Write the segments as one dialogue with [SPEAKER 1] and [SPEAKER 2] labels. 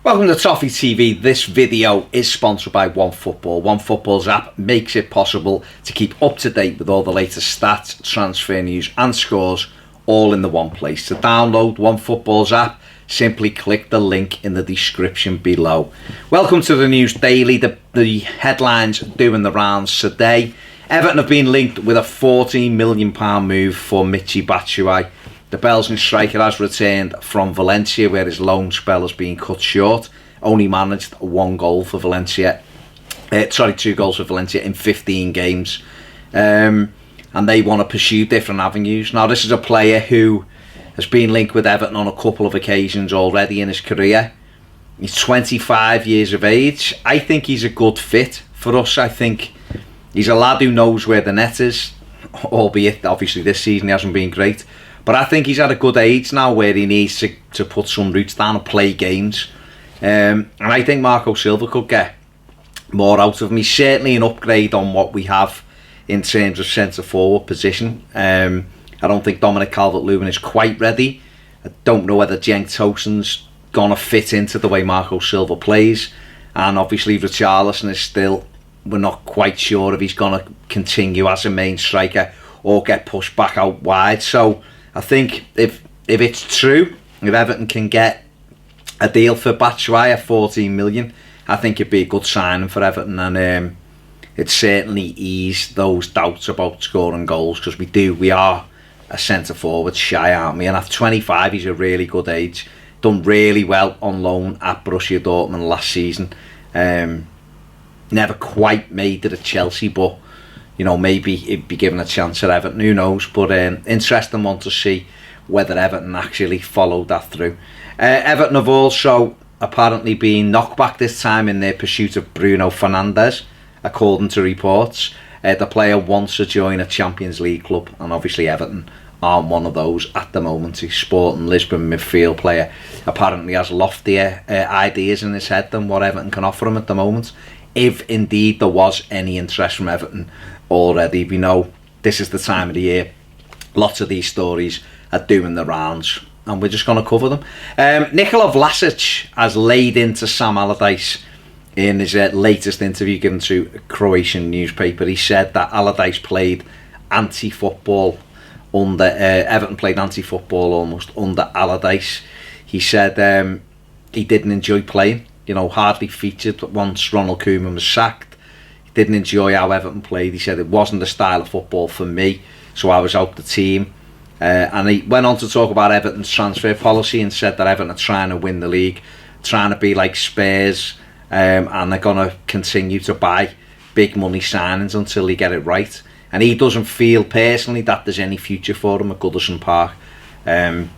[SPEAKER 1] Welcome to Toffee TV. This video is sponsored by OneFootball. OneFootball's app makes it possible to keep up to date with all the latest stats, transfer news and scores all in the one place. To download OneFootball's app, simply click the link in the description below. Welcome to the News Daily. The headlines doing the rounds today. Everton have been linked with a £14 million move for Michy Batshuayi. The Belgian striker has returned from Valencia, where his loan spell has been cut short. Only managed 2 goals for Valencia in 15 games. And they want to pursue different avenues. Now, this is a player who has been linked with Everton on a couple of occasions already in his career. He's 25 years of age. I think he's a good fit for us. I think he's a lad who knows where the net is, albeit obviously this season he hasn't been great. But I think he's at a good age now where he needs to put some roots down and play games. And I think Marco Silva could get more out of him. He's certainly an upgrade on what we have in terms of centre-forward position. I don't think Dominic Calvert-Lewin is quite ready. I don't know whether Cenk Tosun's going to fit into the way Marco Silva plays. And obviously Richarlison is still, we're not quite sure if he's going to continue as a main striker or get pushed back out wide. So I think if it's true, if Everton can get a deal for Batshuayi at 14 million, I think it'd be a good signing for Everton, and it certainly ease those doubts about scoring goals, because we are a centre forward shy, aren't we? And at 25, he's a really good age. Done really well on loan at Borussia Dortmund last season. Never quite made it at Chelsea, but you know, maybe he'd be given a chance at Everton, who knows. But interesting one to see whether Everton actually followed that through. Everton have also apparently been knocked back this time in their pursuit of Bruno Fernandes, according to reports. The player wants to join a Champions League club, and obviously Everton aren't one of those at the moment. He's Sporting Lisbon midfield player. Apparently has loftier ideas in his head than what Everton can offer him at the moment. If indeed there was any interest from Everton already. We know this is the time of the year lots of these stories are doing the rounds, and we're just going to cover them. Nikola Vlasic has laid into Sam Allardyce in his latest interview given to a Croatian newspaper. He said that Allardyce played anti-football under Everton played anti-football almost under Allardyce. He said he didn't enjoy playing, hardly featured once Ronald Koeman was sacked. Didn't enjoy how Everton played. He said it wasn't the style of football for me, so I was out the team. And he went on to talk about Everton's transfer policy and said that Everton are trying to win the league, trying to be like Spurs, and they're going to continue to buy big money signings until they get it right. And he doesn't feel personally that there's any future for him at Goodison Park. And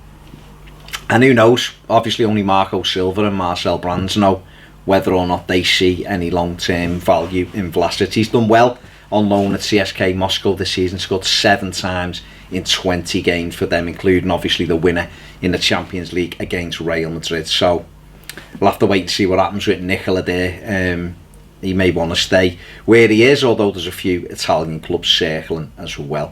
[SPEAKER 1] who knows? Obviously only Marco Silva and Marcel Brands know whether or not they see any long-term value in Vlasic. He's done well on loan at CSK Moscow this season. Scored 7 times in 20 games for them, including obviously the winner in the Champions League against Real Madrid. So we'll have to wait and see what happens with Nikola there. He may want to stay where he is, although there's a few Italian clubs circling as well.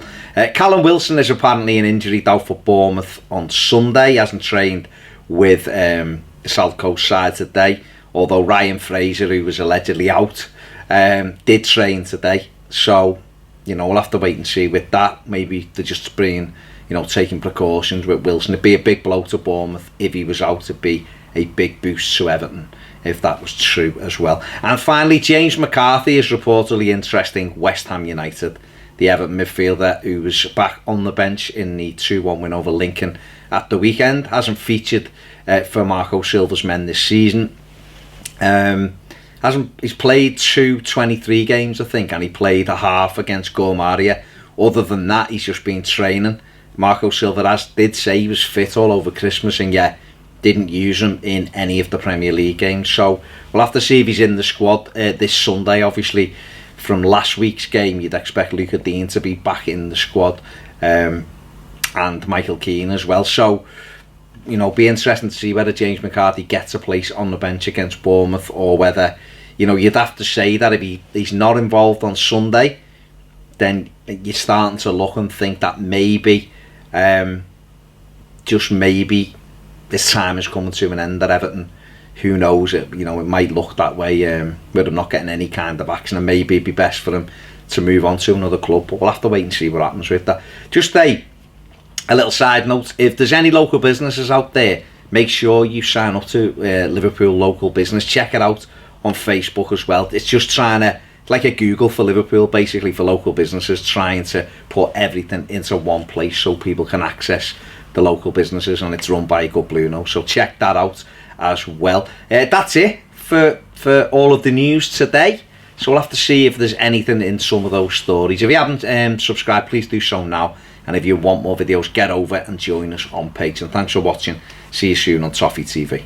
[SPEAKER 1] Callum Wilson is apparently an injury out for Bournemouth on Sunday. He hasn't trained with the South Coast side today, although Ryan Fraser, who was allegedly out, did train today. So, we'll have to wait and see with that. Maybe they're just taking precautions with Wilson. It'd be a big blow to Bournemouth if he was out. It'd be a big boost to Everton if that was true as well. And finally, James McCarthy is reportedly interested in West Ham United. The Everton midfielder, who was back on the bench in the 2-1 win over Lincoln at the weekend, hasn't featured for Marco Silva's men this season. He's played 23 games, I think, and he played a half against Gormaria. Other than that, he's just been training. Marco Silva did say he was fit all over Christmas, and yet didn't use him in any of the Premier League games. So we'll have to see if he's in the squad this Sunday. Obviously, from last week's game, you'd expect Luca Dean to be back in the squad, and Michael Keane as well. So be interesting to see whether James McCarthy gets a place on the bench against Bournemouth, or whether, you'd have to say that if he's not involved on Sunday, then you're starting to look and think that maybe, just maybe, this time is coming to an end at Everton. who knows, it might look that way with him not getting any kind of action, and maybe it'd be best for him to move on to another club, but we'll have to wait and see what happens with that. Just a little side note, if there's any local businesses out there, make sure you sign up to Liverpool Local Business. Check it out on Facebook as well. It's just trying to, like a Google for Liverpool, basically, for local businesses, trying to put everything into one place so people can access the local businesses, and it's run by a good Blue Nose, so check that out as well. That's it for all of the news today, so we'll have to see if there's anything in some of those stories. If you haven't subscribed, please do so now, and if you want more videos, get over and join us on Patreon. Thanks for watching. See you soon on Toffee TV.